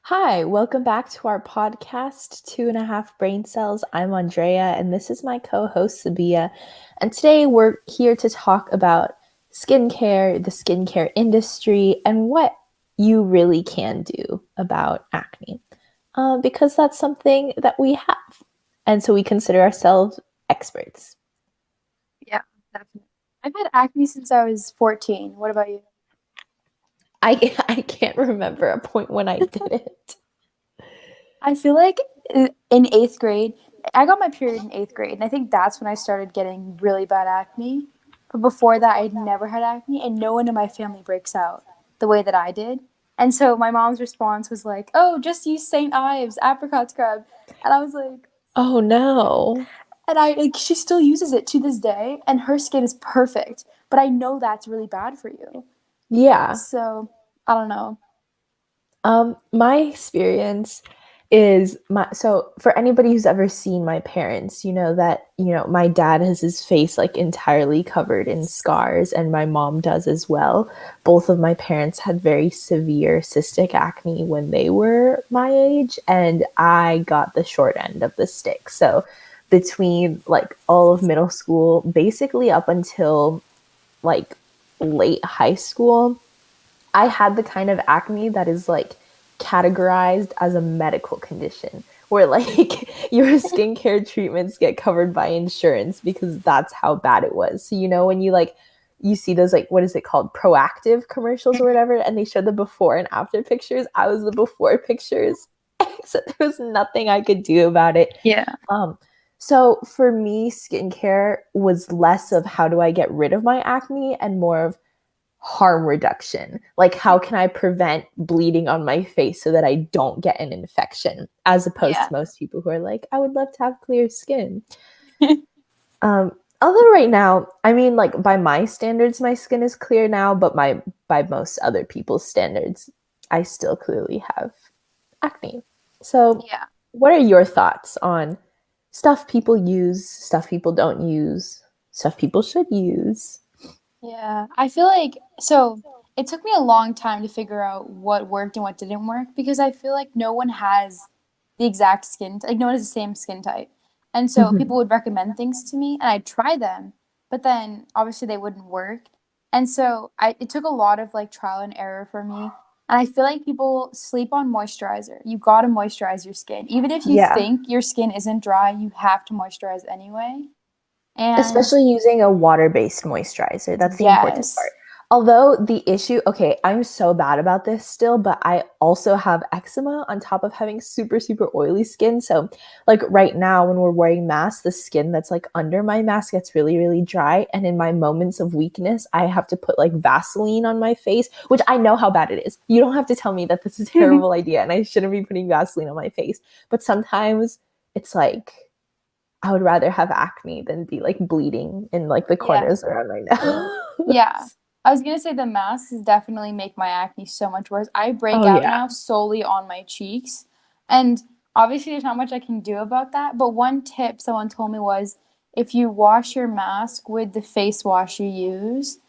Hi, welcome back to our podcast, Two and a Half Brain Cells. I'm Andrea, and this is my co host, Sabia. And today we're here to talk about skincare, the skincare industry, and what you really can do about acne. Because that's something that we have. And so we consider ourselves experts. Yeah, definitely. I've had acne since I was 14. What about you? I can't remember a point when I didn't. I feel like in eighth grade, I got my period in eighth grade, and I think that's when I started getting really bad acne. But before that, I'd never had acne, and no one in my family breaks out the way that I did. And so my mom's response was like, "Oh, just use St. Ives apricot scrub," and I was like, Oh no. and I like she still uses it to this day, and her skin is perfect. But I know that's really bad for you. Yeah. So I don't know. My experience is so for anybody who's ever seen my parents, you know that, my dad has his face like entirely covered in scars and my mom does as well. Both of my parents had very severe cystic acne when they were my age, and I got the short end of the stick. So between like all of middle school, basically up until like late high school, I had the kind of acne that is like categorized as a medical condition where like your skincare treatments get covered by insurance because that's how bad it was. So when you see those, like, what is it called, proactive commercials or whatever, and they show the before and after pictures. I was the before pictures, except there was nothing I could do about it. Yeah. um so for me, skincare was less of how do I get rid of my acne and more of harm reduction. Like, how can I prevent bleeding on my face so that I don't get an infection? As opposed Yeah. to most people who are like, I would love to have clear skin. Although right now, I mean, like by my standards, my skin is clear now, but by most other people's standards, I still clearly have acne. So, Yeah. what are your thoughts on stuff people use, stuff people don't use, stuff people should use? Yeah. I feel like so it took me a long time to figure out what worked and what didn't work because I feel like no one has the exact like no one has the same skin type. And so Mhm. people would recommend things to me and I'd try them, but then obviously they wouldn't work. And so it took a lot of like trial and error for me. And I feel like people sleep on moisturizer. You got to moisturize your skin. Even if you Yeah. think your skin isn't dry, you have to moisturize anyway. And Especially using a water-based moisturizer. That's the important part. yes. Although the issue, okay, I'm so bad about this still, but I also have eczema on top of having super, super oily skin. So, like right now, when we're wearing masks, the skin that's like under my mask gets really, really dry. And in my moments of weakness, I have to put like Vaseline on my face, which I know how bad it is. You don't have to tell me that this is a terrible idea and I shouldn't be putting Vaseline on my face. But sometimes it's like, I would rather have acne than be like bleeding in like the Yeah. corners around my Yeah. nose. I was gonna say the masks definitely make my acne so much worse. I break Oh out yeah. now solely on my cheeks. And obviously there's not much I can do about that. But one tip someone told me was if you wash your mask with the face wash you use,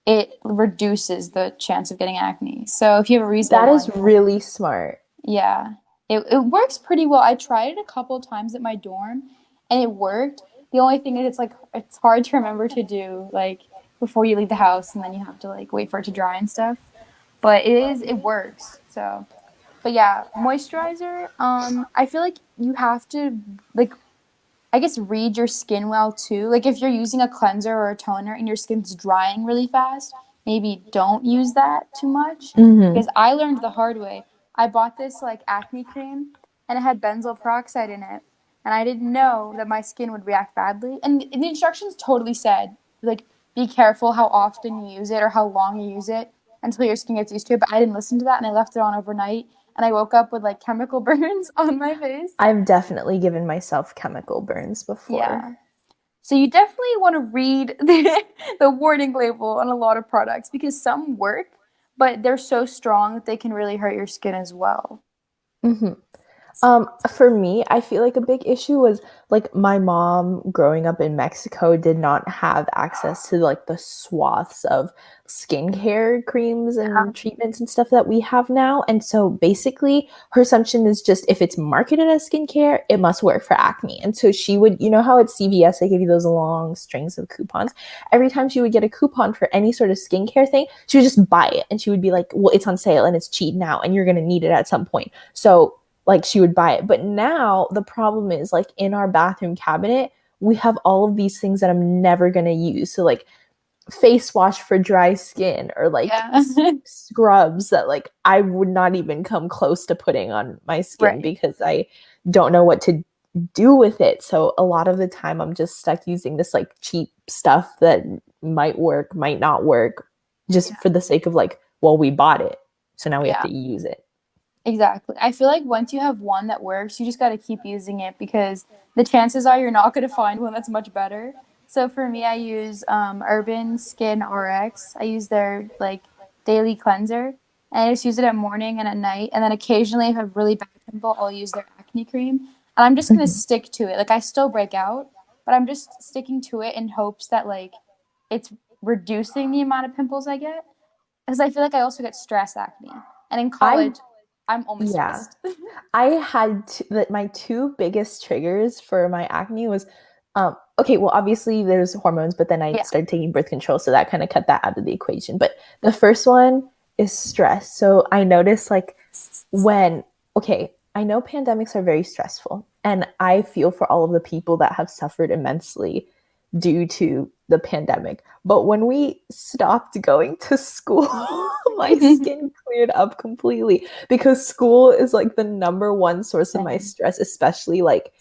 it reduces the chance of getting acne. So if you have a reasonable That is one, really smart. yeah. It works pretty well. I tried it a couple times at my dorm and it worked. The only thing is it's hard to remember to do like before you leave the house and then you have to like wait for it to dry and stuff. But it works. So, but yeah, moisturizer, I feel like you have to like I guess read your skin well too. Like if you're using a cleanser or a toner and your skin's drying really fast, maybe don't use that too much. Hmm. Because I learned the hard way. I bought this like acne cream and it had benzoyl peroxide in it. And I didn't know that my skin would react badly. And the instructions totally said, like, be careful how often you use it or how long you use it until your skin gets used to it. But I didn't listen to that and I left it on overnight. And I woke up with like chemical burns on my face. I've definitely given myself chemical burns before. Yeah. So you definitely want to read the warning label on a lot of products because some work, but they're so strong that they can really hurt your skin as well. Hmm. For me, I feel like a big issue was like my mom growing up in Mexico did not have access to like the swaths of skincare creams and treatments and stuff that we have now. And so basically, her assumption is just if it's marketed as skincare, it must work for acne. And so she would, you know how at CVS they give you those long strings of coupons? Every time she would get a coupon for any sort of skincare thing, she would just buy it. And she would be like, well, it's on sale and it's cheap now and you're going to need it at some point. So like she would buy it. But now the problem is like in our bathroom cabinet, we have all of these things that I'm never going to use. So like face wash for dry skin or like Yeah. scrubs that like I would not even come close to putting on my skin Right. because I don't know what to do with it. So a lot of the time I'm just stuck using this like cheap stuff that might work, might not work just Yeah. for the sake of like, well, we bought it. So now we have Yeah. to use it. Exactly. I feel like once you have one that works, you just got to keep using it because the chances are you're not going to find one that's much better. So for me, I use Urban Skin RX. I use their like daily cleanser, and I just use it at morning and at night. And then occasionally, if I have really bad pimple, I'll use their acne cream. And I'm just gonna Mhm. stick to it. Like I still break out, but I'm just sticking to it in hopes that like it's reducing the amount of pimples I get. Because I feel like I also get stress acne, and in I college, I'm always yeah. stressed. I had my two biggest triggers for my acne was okay, well obviously there's hormones, but then I Yeah. started taking birth control, so that kind of cut that out of the equation. But the first one is stress. So I noticed like when okay, I know pandemics are very stressful and I feel for all of the people that have suffered immensely due to the pandemic. But when we stopped going to school, my skin cleared up completely because school is like the number one source of my Same. stress, especially like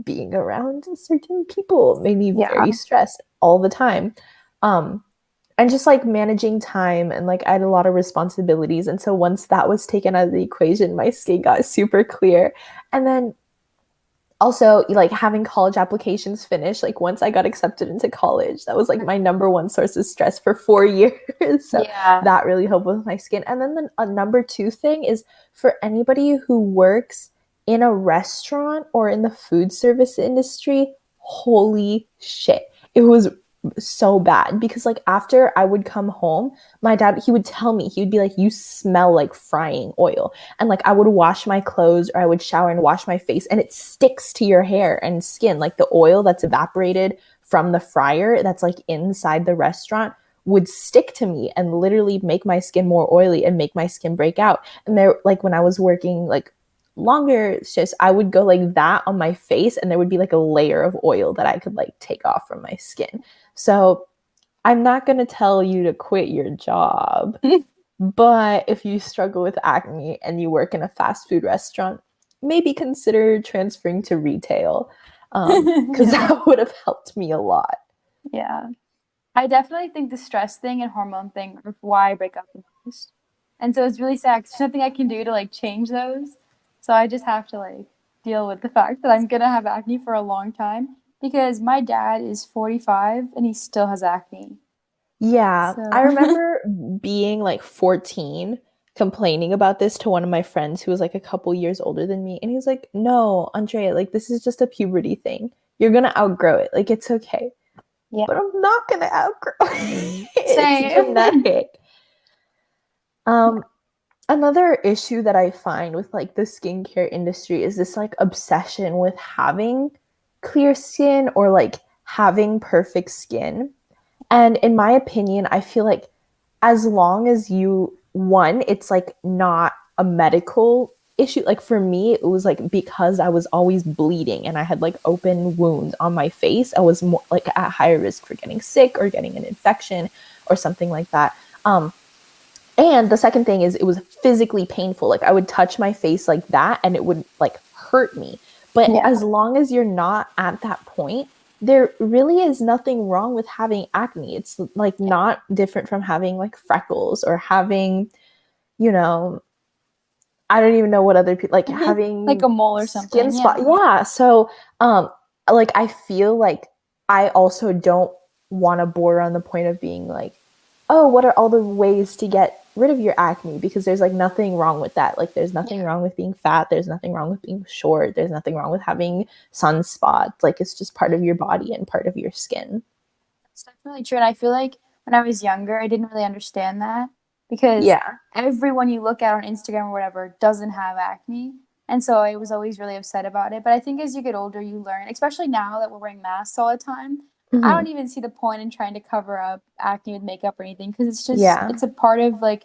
being around certain people made me Yeah. very stressed all the time. Um, and just like managing time and like I had a lot of responsibilities. And so once that was taken out of the equation, my skin got super clear. And then also like having college applications finish like once I got accepted into college that was like my number one source of stress for 4 years. So Yeah. that really helped with my skin. And then a number two thing is for anybody who works in a restaurant or in the food service industry, holy shit, it was so bad because like after I would come home, my dad he would tell me, he would be like, you smell like frying oil. And like I would wash my clothes or I would shower and wash my face and it sticks to your hair and skin. Like the oil that's evaporated from the fryer that's like inside the restaurant would stick to me and literally make my skin more oily and make my skin break out. And there like when I was working like longer shifts, I would go like that on my face and there would be like a layer of oil that I could like take off from my skin. So I'm not going to tell you to quit your job, but if you struggle with acne and you work in a fast food restaurant, maybe consider transferring to retail because Yeah. that would have helped me a lot. Yeah. I definitely think the stress thing and hormone thing are why I break up the most. And so it's really sad 'cause there's nothing I can do to like change those. So I just have to like deal with the fact that I'm gonna have acne for a long time because my dad is 45 and he still has acne. Yeah, So I remember being like 14 complaining about this to one of my friends who was like a couple years older than me and he was like, "No, Andrea, like this is just a puberty thing. You're going to outgrow it. Like it's okay." yeah. But I'm not going to outgrow it. It's Same. genetic. Um Another issue that I find with like the skincare industry is this like obsession with having clear skin or like having perfect skin. And in my opinion, I feel like as long as you, one, it's like not a medical issue. Like for me, it was like because I was always bleeding and I had like open wounds on my face, I was more like at higher risk for getting sick or getting an infection or something like that. And the second thing is it was physically painful. Like I would touch my face like that and it would like hurt me. But Yeah. as long as you're not at that point, there really is nothing wrong with having acne. It's like not different from having like freckles or having, you know, I don't even know what other people like Like having a mole or skin something. spot. Yeah. Yeah. So like I feel like I also don't want to border on the point of being like, oh, what are all the ways to get rid of your acne because there's like nothing wrong with that. Like there's nothing Yeah, wrong with being fat, there's nothing wrong with being short, there's nothing wrong with having sunspots. Like it's just part of your body and part of your skin. that's definitely true. And I feel like when I was younger, I didn't really understand that because Yeah. everyone you look at on Instagram or whatever doesn't have acne. And so I was always really upset about it. But I think as you get older, you learn, especially now that we're wearing masks all the time. I Hmm. don't even see the point in trying to cover up acne with makeup or anything because Yeah. it's a part of like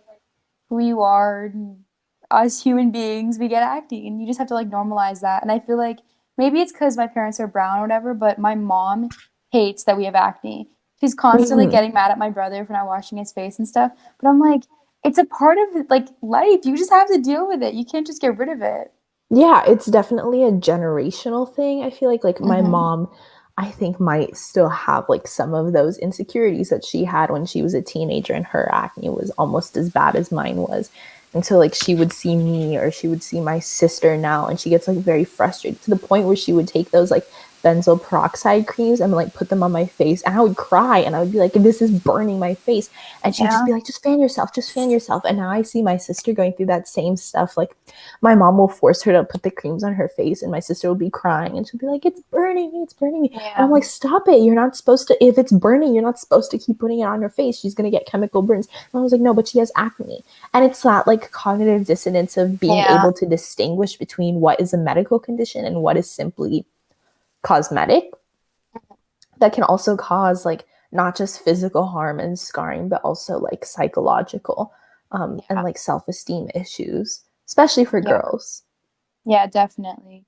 who you are. And us human beings, we get acne, and you just have to like normalize that. And I feel like maybe it's because my parents are brown or whatever, but my mom hates that we have acne. She's constantly Hmm. getting mad at my brother for not washing his face and stuff. But I'm like, it's a part of like life. You just have to deal with it. You can't just get rid of it. Yeah, it's definitely a generational thing. I feel like my Hmm. mom I think might still have like some of those insecurities that she had when she was a teenager and her acne was almost as bad as mine was. And so like she would see me or she would see my sister now and she gets like very frustrated to the point where she would take those like benzoyl peroxide creams and like put them on my face and I would cry and I would be like this is burning my face and she'd just Yeah. be like just fan yourself and now I see my sister going through that same stuff like my mom will force her to put the creams on her face and my sister will be crying and she'll be like it's burning me, it's burning me, and I'm Yeah. like stop it, you're not supposed to, if it's burning you're not supposed to keep putting it on her face, she's going to get chemical burns. And I was like no, but she has acne. And it's that like cognitive dissonance of being Yeah. able to distinguish between what is a medical condition and what is simply cosmetic that can also cause like not just physical harm and scarring but also like psychological and Yeah. like self-esteem issues, especially for Yeah. girls. Yeah, definitely.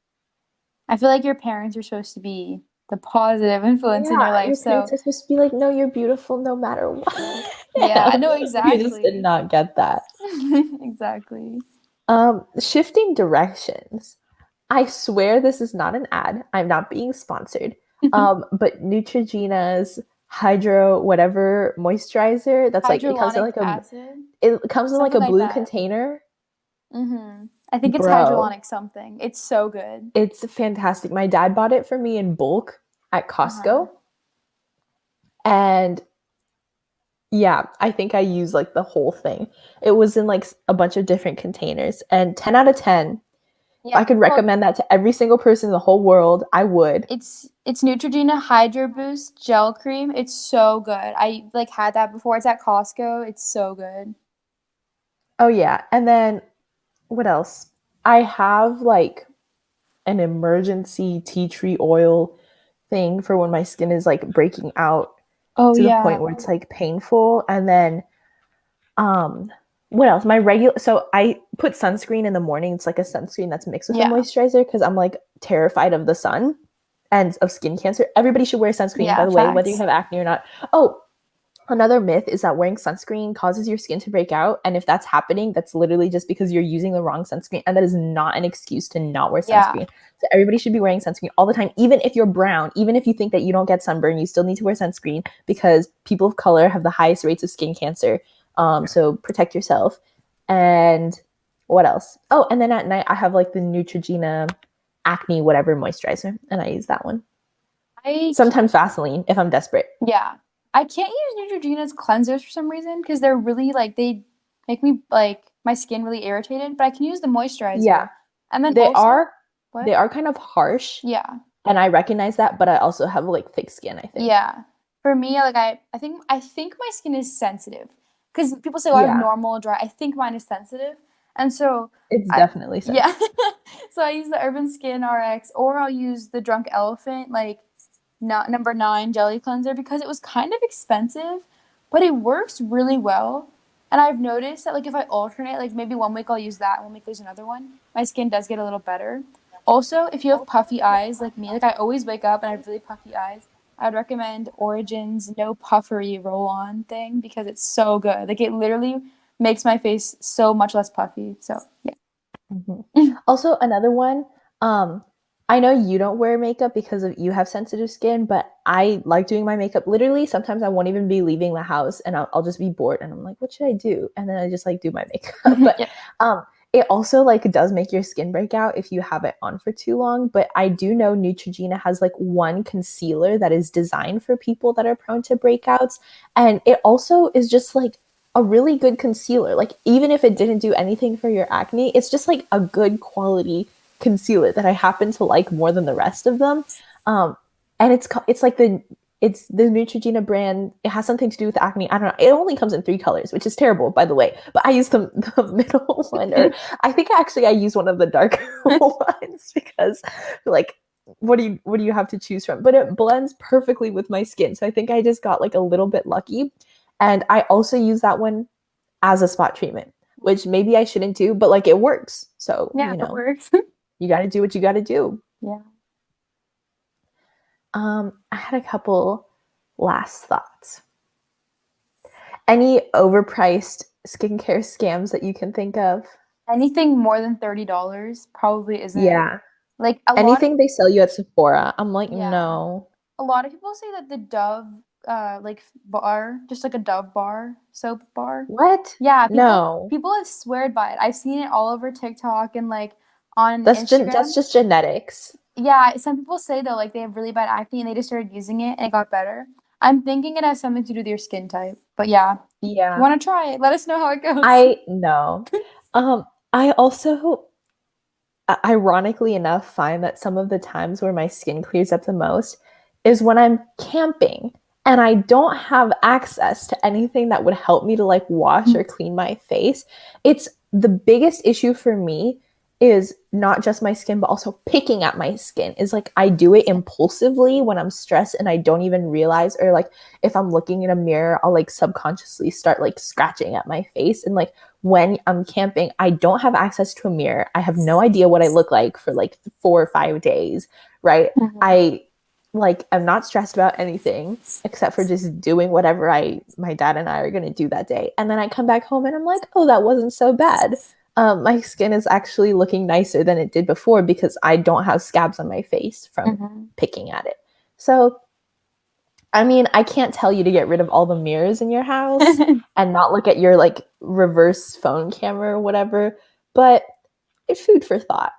I feel like your parents are supposed to be the positive influence in Yeah, your life. your parents So, are supposed to be like, no, you're beautiful no matter what. yeah, I know You just did exactly. not get that. Exactly. Shifting directions. I swear this is not an ad. I'm not being sponsored. But Neutrogena's Hydro whatever moisturizer that's like it comes in Hydrolonic like a acid, it comes in like something a like blue that. container. I think it's Bro, hydrolonic something. It's so good. it's fantastic. My dad bought it for me in bulk at Uh-huh. Costco. And yeah, I think I used like the whole thing. It was in like a bunch of different containers. And 10 out of 10, if Yeah, I could it's called recommend that to every single person in the whole world, I would. it's Neutrogena Hydro Boost gel cream. It's so good. I like had that before. It's at Costco. It's so good. Oh, yeah. And then what else? I have like an emergency tea tree oil thing for when my skin is like breaking out Oh to the yeah. point where it's like painful. And then um what else? My regular, so I put sunscreen in the morning. It's like a sunscreen that's mixed with a Yeah. moisturizer because I'm like terrified of the sun and of skin cancer. Everybody should wear sunscreen, by Yeah, the way, whether you facts. have acne or not. Oh, another myth is that wearing sunscreen causes your skin to break out. And if that's happening, that's literally just because you're using the wrong sunscreen. And that is not an excuse to not wear Yeah. sunscreen. So everybody should be wearing sunscreen all the time. Even if you're brown, even if you think that you don't get sunburn, you still need to wear sunscreen because people of color have the highest rates of skin cancer. So protect yourself. And what else? Oh, and then at night, I have like the Neutrogena acne whatever moisturizer. And I use that one. I Sometimes Vaseline if I'm desperate. Yeah. I can't use Neutrogena's cleansers for some reason because they're really like they make me like my skin really irritated, but I can use the Yeah, moisturizer. And then they also, are what? they are kind of harsh, Yeah. and I recognize that, but I also have like thick skin, I think. Yeah. For me, like I think my skin is sensitive because people say, "Oh, I have Yeah, normal dry." I think mine is sensitive, and so it's I definitely yeah. sensitive. So I use the Urban Skin RX, or I'll use the Drunk Elephant like not number 9 jelly cleanser because it was kind of expensive, but it works really well. And I've noticed that like if I alternate, like maybe one week I'll use that, one week there's another one, my skin does get a little better. Also, if you have puffy eyes like me, like I always wake up and I have really puffy eyes, I'd recommend Origin's No Puffery Roll-On thing because it's so good. Like it literally makes my face so much less puffy. So yeah. Mhm. Also, another one, um, I know you don't wear makeup because of you have sensitive skin, but I like doing my makeup. Literally, sometimes I won't even be leaving the house and I'll just be bored and I'm like, what should I do? And then I just like do my makeup. But Yeah. um, it also like does make your skin break out if you have it on for too long. But I do know Neutrogena has like one concealer that is designed for people that are prone to breakouts. And it also is just like a really good concealer. Like even if it didn't do anything for your acne, it's just like a good quality concealer that I happen to like more than the rest of them. Um, and it's like it's the Neutrogena brand. It has something to do with acne. I don't know. It only comes in 3 colors, which is terrible, by the way. But I use the middle one, or I think actually I use one of the darker ones because like what do you have to choose from? But it blends perfectly with my skin. So I think I just got like a little bit lucky. And I also use that one as a spot treatment, which maybe I shouldn't do, but like it works. So, Yeah, it works. you got to do what you got to do. Yeah. I had a couple last thoughts. Any overpriced skincare scams that you can think of? Anything more than $30 probably isn't Yeah. like a lot of Anything they sell you at Sephora, I'm like, yeah. no. A lot of people say that the Dove like bar, just like a Dove bar, soap bar. What? Yeah, No. people have sweared by it. I've seen it all over TikTok and like on That's Instagram. just genetics. Yeah, some people say though like they have really bad acne and they just started using it and it got better. I'm thinking it has something to do with your skin type. But yeah, if you Yeah. want to try it, let us know how it goes. I know. Um, I also ironically enough, find that some of the times where my skin clears up the most is when I'm camping and I don't have access to anything that would help me to like wash or clean my face. It's the biggest issue for me is not just my skin, but also picking at my skin. Is like I do it impulsively when I'm stressed and I don't even realize, or like if I'm looking in a mirror, I'll like subconsciously start like scratching at my face. And like when I'm camping, I don't have access to a mirror. I have no idea what I look like for like 4 or 5 days, right? Mhm. I like I'm not stressed about anything except for just doing whatever I my dad and I are going to do that day. And then I come back home and I'm like, "Oh, that wasn't so bad." My skin is actually looking nicer than it did before because I don't have scabs on my face from Mhm. picking at it. So I mean, I can't tell you to get rid of all the mirrors in your house and not look at your like reverse phone camera or whatever, but it's food for thought.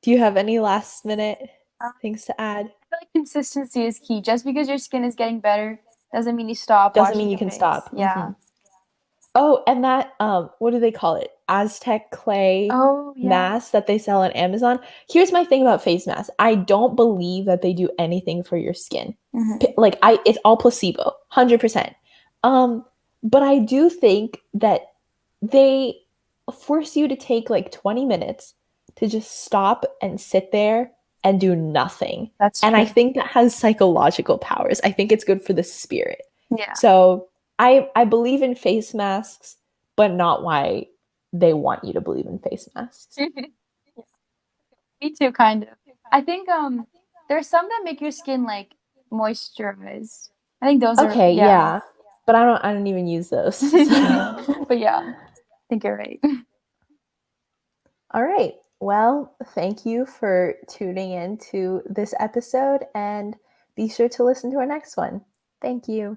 Do you have any last minute I things to add? feel like consistency is key. Just because your skin is getting better doesn't mean you stop Doesn't washing mean you your can face. stop. Yeah. Oh, and that what do they call it? Aztec clay Oh, yeah. mask that they sell on Amazon. Here's my thing about face masks. I don't believe that they do anything for your skin. Hmm. Like it's all placebo, 100%. Um but I do think that they force you to take like 20 minutes to just stop and sit there and do nothing. That's And I true. think that has psychological powers. I think it's good for the spirit. Yeah. So I believe in face masks, but not why they want you to believe in face masks. Me too, kind of. I think there's some that make your skin like moisturized. I think those are Okay, yeah. yeah. But I don't even use those. So. But yeah, I think you're right. All right. Well, thank you for tuning in to this episode and be sure to listen to our next one. Thank you.